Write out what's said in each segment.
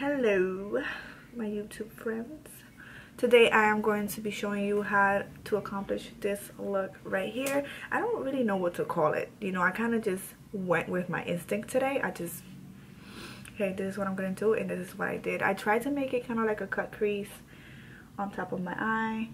Hello my YouTube friends. Today I am going to be showing you how to accomplish this look right here. I don't really know what to call it, you know. I kind of just went with my instinct today. Okay, this is what I'm going to do and this is what I did. I tried to make it kind of like a cut crease on top of my eye.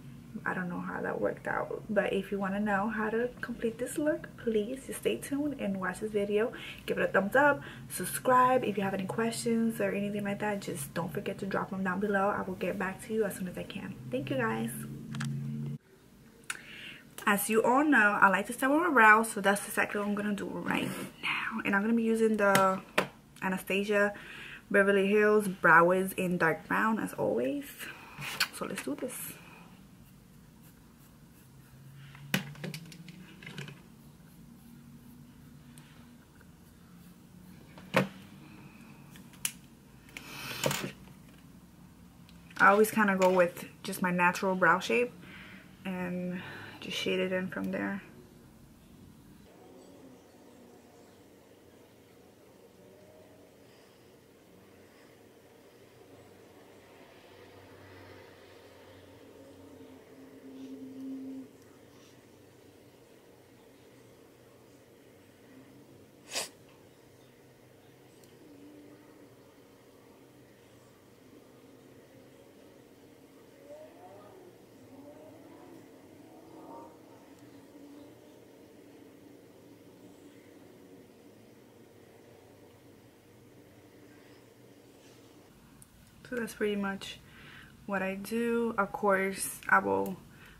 I don't know how that worked out, but if you want to know how to complete this look, please just stay tuned and watch this video. Give it a thumbs up, subscribe. If you have any questions or anything like that, just don't forget to drop them down below. I will get back to you as soon as I can. Thank you guys. As you all know, I like to start with my brows, so that's exactly what I'm gonna do right now. And I'm gonna be using the Anastasia Beverly Hills Brow Wiz in dark brown as always. So let's do this. I always kind of go with just my natural brow shape and just shade it in from there. So that's pretty much what I do. Of course, I will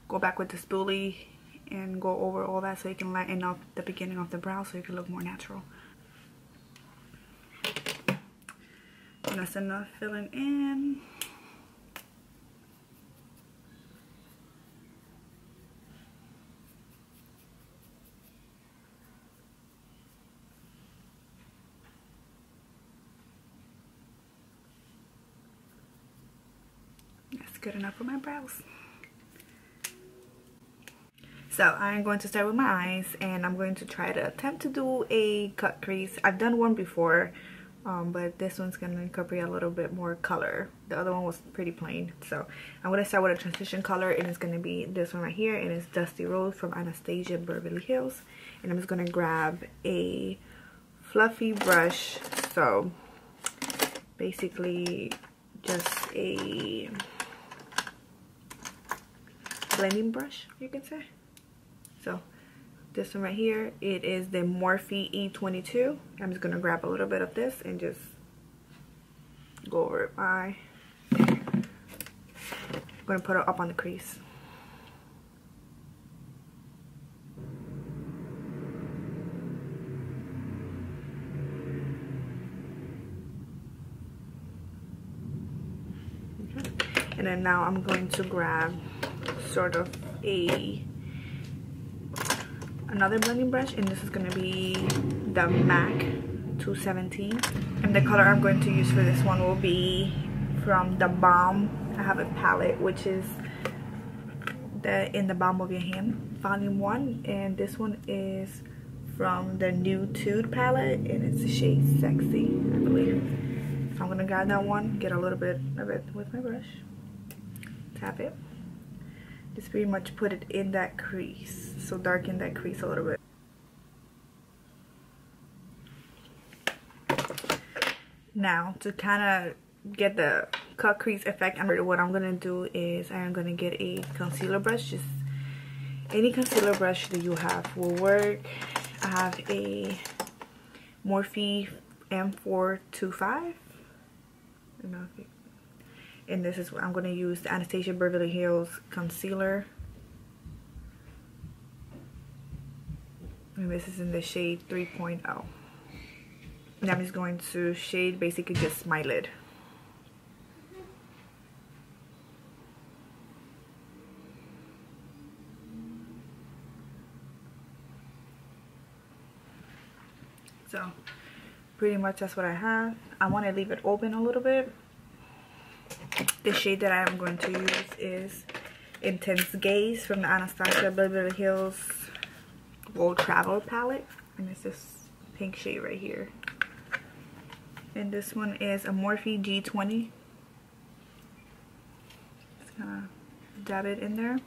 go back with the spoolie and go over all that so you can lighten up the beginning of the brow so you can look more natural. And that's enough filling in. Good enough for my brows. So I'm going to start with my eyes and I'm going to try to attempt to do a cut crease. I've done one before, but this one's going to incorporate a little bit more color. The other one was pretty plain. So I'm going to start with a transition color and it's going to be this one right here, and it's Dusty Rose from Anastasia Beverly Hills. And I'm just going to grab a fluffy brush. So basically just a blending brush, you can say. So this one right here, it is the Morphe E22. I'm just gonna grab a little bit of this and just go over it by. I'm gonna put it up on the crease. Okay. And then now I'm going to grab sort of another blending brush, and this is going to be the MAC 217, and the color I'm going to use for this one will be from the Balm. I have a palette which is in the Balm of Your Hand volume 1, and this one is from the new Tude palette and it's the shade Sexy, I believe. So I'm going to grab that one, get a little bit of it with my brush, tap it. Just pretty much put it in that crease, so darken that crease a little bit. Now to kind of get the cut crease effect, what I'm gonna do is I'm gonna get a concealer brush. Just any concealer brush that you have will work. I have a Morphe M425. I don't know if you, and this is what I'm going to use, the Anastasia Beverly Hills concealer. And this is in the shade 3.0. And I'm just going to shade basically just my lid. So pretty much that's what I have. I want to leave it open a little bit. The shade that I'm going to use is Intense Gaze from the Anastasia Beverly Hills World Travel palette, and it's this pink shade right here. and this one is a Morphe G20. Just kind of dab it in there.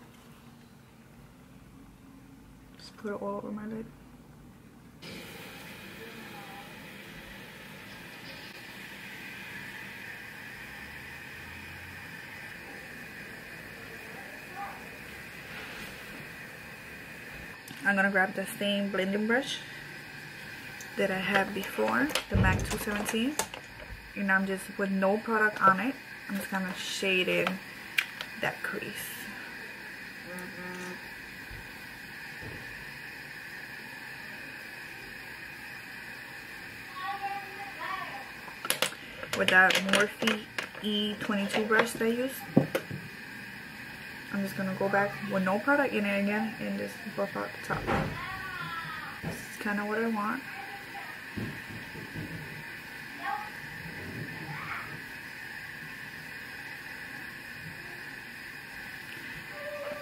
Just put it all over my lid. I'm gonna grab the same blending brush that I had before, the MAC 217, and I'm just, with no product on it, I'm just kind of shading that crease. With that Morphe E22 brush that I use, I'm just gonna go back with no product in it again and just buff out the top. This is kind of what I want.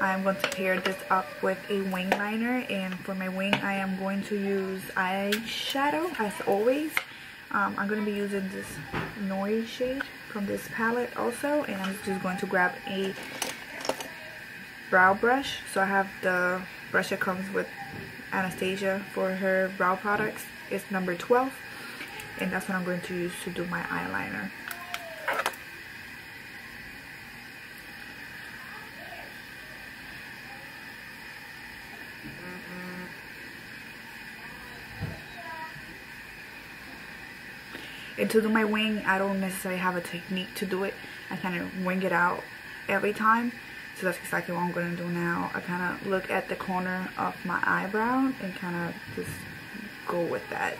I'm going to pair this up with a wing liner, and for my wing I am going to use eyeshadow as always. I'm going to be using this Noir shade from this palette also, and I'm just going to grab a brow brush. So I have the brush that comes with Anastasia for her brow products. It's number 12, and that's what I'm going to use to do my eyeliner. And to do my wing, I don't necessarily have a technique to do it. I kind of wing it out every time. So that's exactly what I'm going to do now. I kind of look at the corner of my eyebrow and kind of just go with that.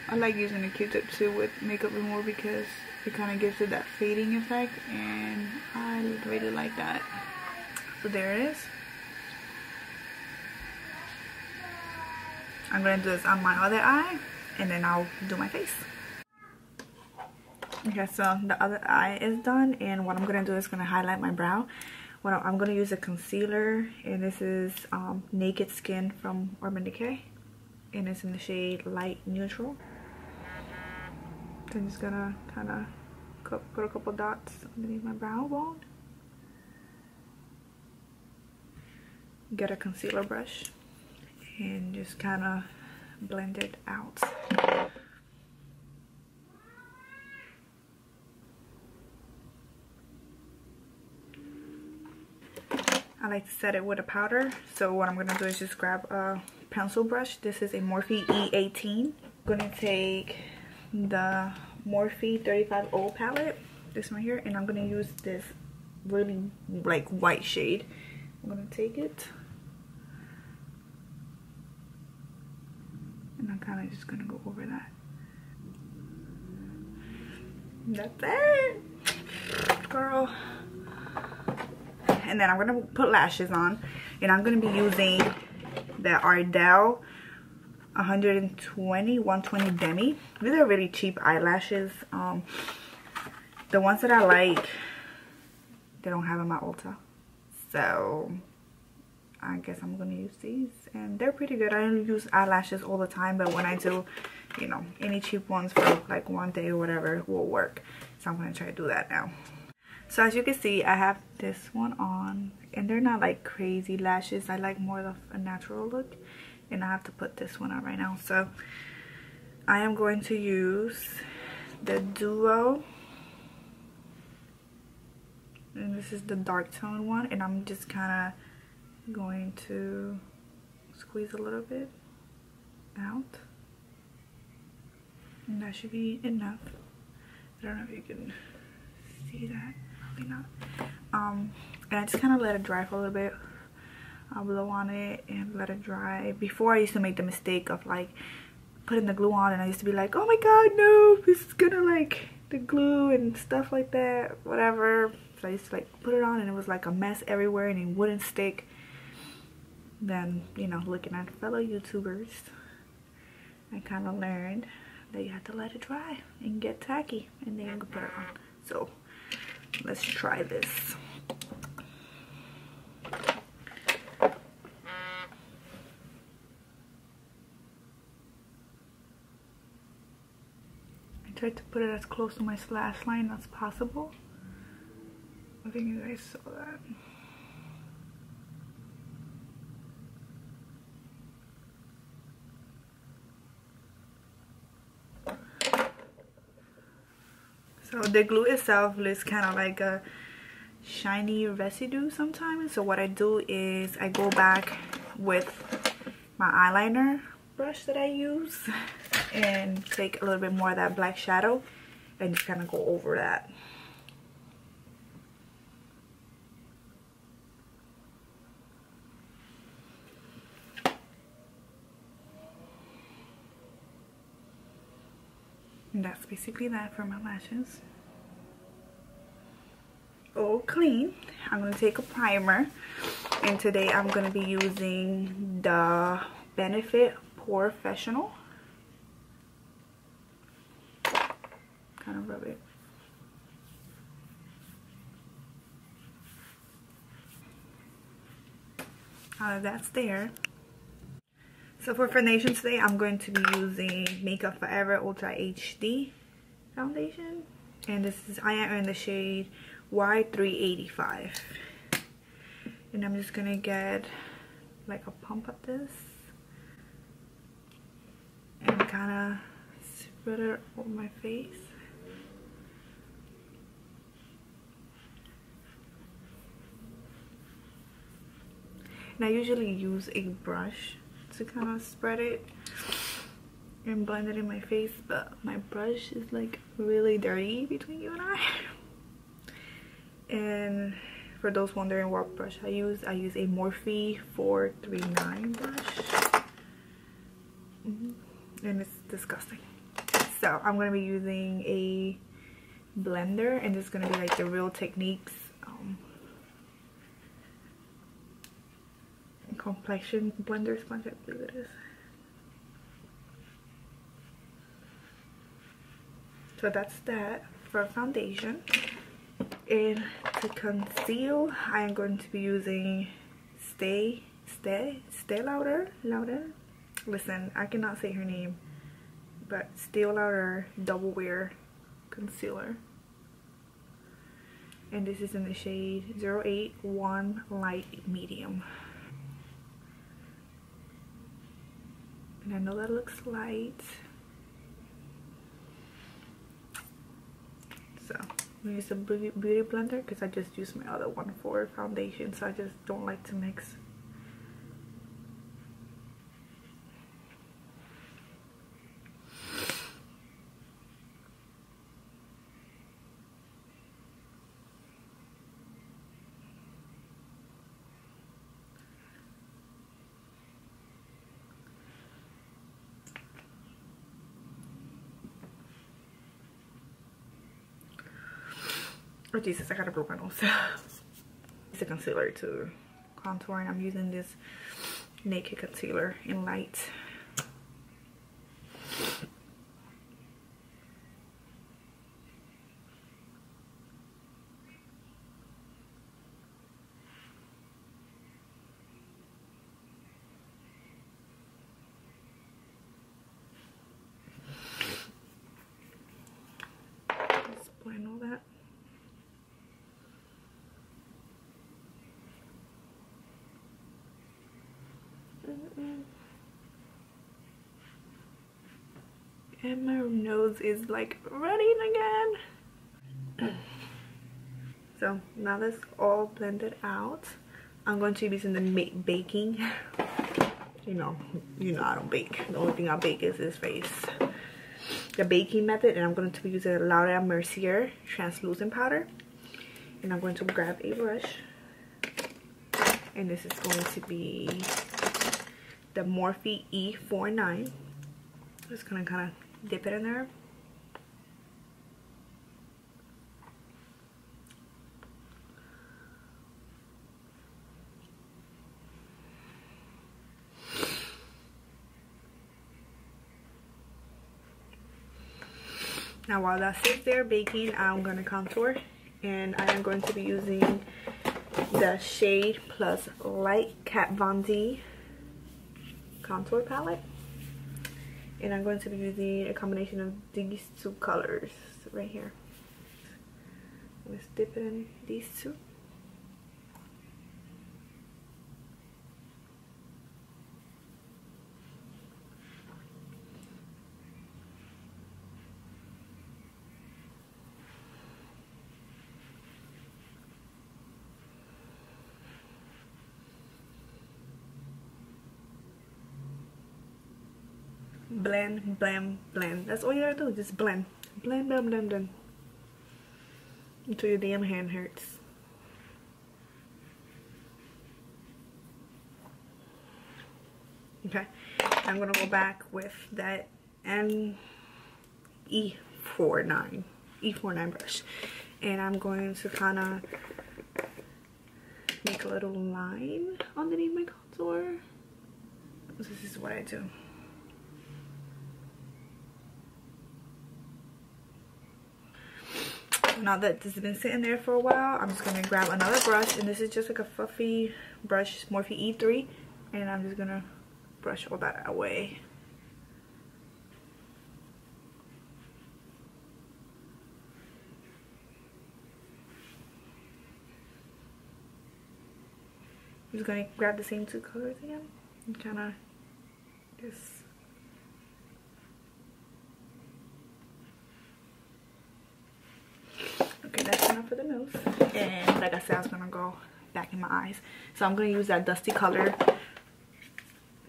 I like using a Q-tip too with makeup remover because it kind of gives it that fading effect, and I really like that. So there it is. I'm going to do this on my other eye, and then I'll do my face. Okay, so the other eye is done, and what I'm going to do is going to highlight my brow. Well, I'm going to use a concealer, and this is Naked Skin from Urban Decay, and it's in the shade Light Neutral. I'm just gonna kind of put a couple dots underneath my brow bone. Get a concealer brush and just kind of blend it out. I like to set it with a powder, so what I'm gonna do is just grab a pencil brush. This is a Morphe E18. I'm gonna take the Morphe 35O palette, this one here, and I'm gonna use this really like white shade. I'm gonna take it and I'm kind of just gonna go over that. That's it, girl. And then I'm gonna put lashes on, and I'm gonna be using the Ardell 120 Demi. These are really cheap eyelashes. The ones that I like, they don't have in my Ulta, so I guess I'm gonna use these, and they're pretty good. I don't use eyelashes all the time, but when I do, you know, any cheap ones for like one day or whatever will work. So I'm gonna try to do that now. So as you can see, I have this one on, and they're not like crazy lashes. I like more of a natural look, and I have to put this one on right now. So I am going to use the Duo, and this is the dark tone one, and I'm just kind of going to squeeze a little bit out, and that should be enough. I don't know if you can see that, probably not. And I just kind of let it dry for a little bit. I'll blow on it and let it dry. Before I used to make the mistake of like putting the glue on and I used to be like, oh my god, no, this is gonna like the glue and stuff like that, whatever. So I used to like put it on and it was like a mess everywhere and it wouldn't stick. Then, you know, looking at fellow YouTubers, I kind of learned that you have to let it dry and get tacky and then you can put it on. So let's try this. I tried to put it as close to my slash line as possible. I think you guys saw that. So the glue itself is kind of like a shiny residue sometimes. So what I do is I go back with my eyeliner brush that I use and take a little bit more of that black shadow and just kind of go over that. And that's basically that for my lashes. All clean. I'm going to take a primer. And today I'm going to be using the Benefit Poreffesional. Kind of rub it. That's there. So for foundation today, I'm going to be using Makeup Forever Ultra HD foundation. And this is, I am in the shade Y385. And I'm just going to get like a pump of this. And kind of spread it over my face. And I usually use a brush to kind of spread it and blend it in my face, but my brush is like really dirty between you and I. And for those wondering what brush I use a Morphe 439 brush. And it's disgusting. So I'm going to be using a blender, and this is going to be like the Real Techniques complexion blender sponge, I believe it is. So that's that for foundation. And to conceal, I am going to be using Estee Lauder. Listen, I cannot say her name, but Estee Lauder Double Wear Concealer. And this is in the shade 081 Light Medium. And I know that looks light. So I'm gonna use a beauty blender because I just used my other one for foundation, so I just don't like to mix. Oh Jesus, I gotta blow my nose. It's a concealer to contour, and I'm using this Naked Concealer in light. Just blend all that. And my nose is like running again. So now that's all blended out. I'm going to be using the baking. You know I don't bake. The only thing I bake is this face. The baking method, and I'm going to be using a Lauder Mercier translucent powder. And I'm going to grab a brush. and this is going to be the Morphe E49. Just gonna kind of dip it in there. Now while that sits there baking, I'm going to contour, and I am going to be using the Shade+light KatVonD contour palette, and I'm going to be using a combination of these two colors right here. Let's dip it in these two. Blend, blend, blend. That's all you gotta do. Just blend. Blend, blend, blend, blend. Until your damn hand hurts. Okay. I'm gonna go back with that E49 brush. And I'm going to kind of make a little line underneath my contour. This is what I do. Now that this has been sitting there for a while, I'm just going to grab another brush, and this is just like a fluffy brush, Morphe E3, and I'm just going to brush all that away. I'm just going to grab the same two colors again and kind of just... Okay, that's enough for the nose. And like I said, I was gonna go back in my eyes. So I'm gonna use that Dusty color,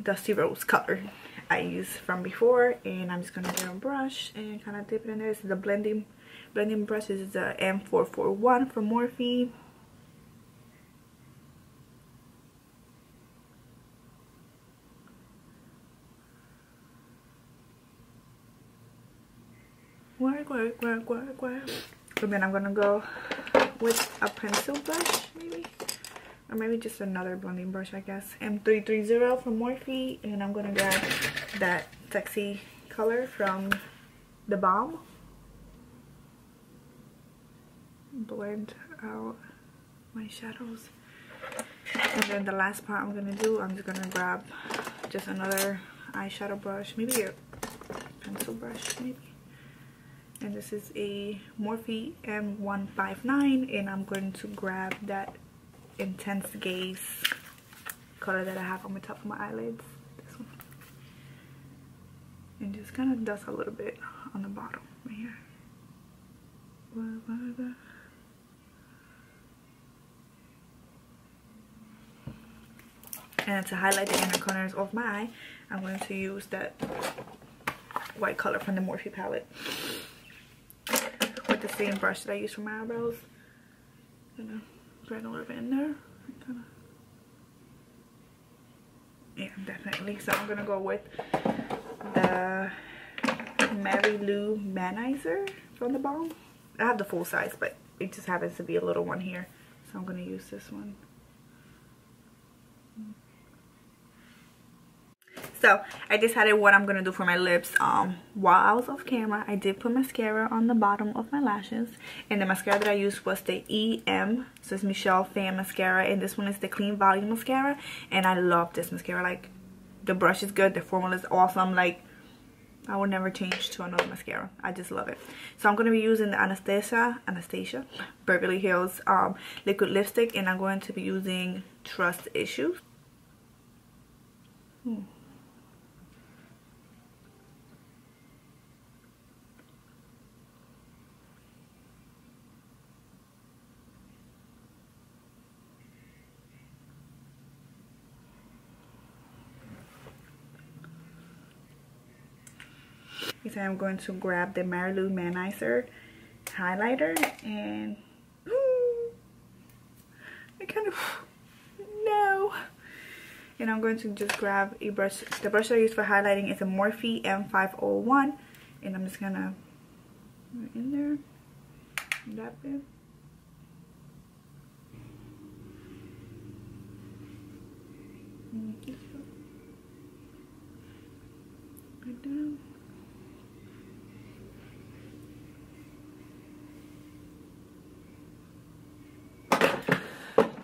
Dusty Rose color I used from before. And I'm just gonna get a brush and kind of dip it in there. This is the blending brush. This is the M441 from Morphe. Work. And then I'm gonna go with a pencil brush, maybe, or maybe just another blending brush, I guess. M330 from Morphe, and I'm gonna grab that sexy color from the Balm. Blend out my shadows, and then the last part I'm gonna do, I'm just gonna grab just another eyeshadow brush, maybe a pencil brush, maybe. And this is a Morphe M159, and I'm going to grab that Intense Gaze color that I have on the top of my eyelids, this one, and just kind of dust a little bit on the bottom right here. And to highlight the inner corners of my eye, I'm going to use that white color from the Morphe palette. With the same brush that I use for my eyebrows. Gonna spread a little bit in there. Yeah, definitely. So I'm gonna go with the Mary Lou Manazier from the Balm. I have the full size, but it just happens to be a little one here. So I'm gonna use this one. So I decided what I'm gonna do for my lips. While I was off camera, I did put mascara on the bottom of my lashes, and the mascara that I used was the EM, so it's Michelle Fan mascara, and this one is the Clean Volume mascara. And I love this mascara. Like, the brush is good, the formula is awesome. Like, I would never change to another mascara. I just love it. So I'm gonna be using the Anastasia Beverly Hills liquid lipstick, and I'm going to be using Trust Issues. So I'm going to grab the Mary Lou Manazier highlighter, and I kind of no. And I'm going to just grab a brush. The brush I use for highlighting is a Morphe M501. And I'm just gonna put it in there. That bit. Right down.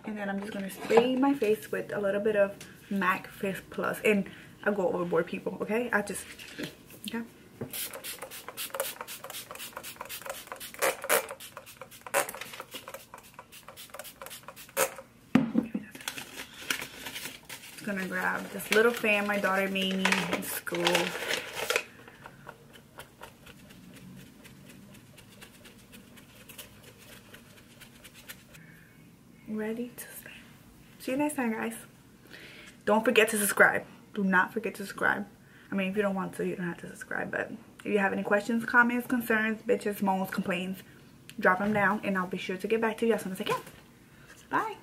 And then I'm just going to spray my face with a little bit of MacFix Plus. And I'll go overboard, people, okay? Okay? Just going to grab this little fan my daughter made me in school. Ready to spray. See you next time, guys. Don't forget to subscribe. Do not forget to subscribe. I mean, if you don't want to, you don't have to subscribe. But if you have any questions, comments, concerns, bitches, moans, complaints, drop them down. And I'll be sure to get back to you as soon as I can. Bye.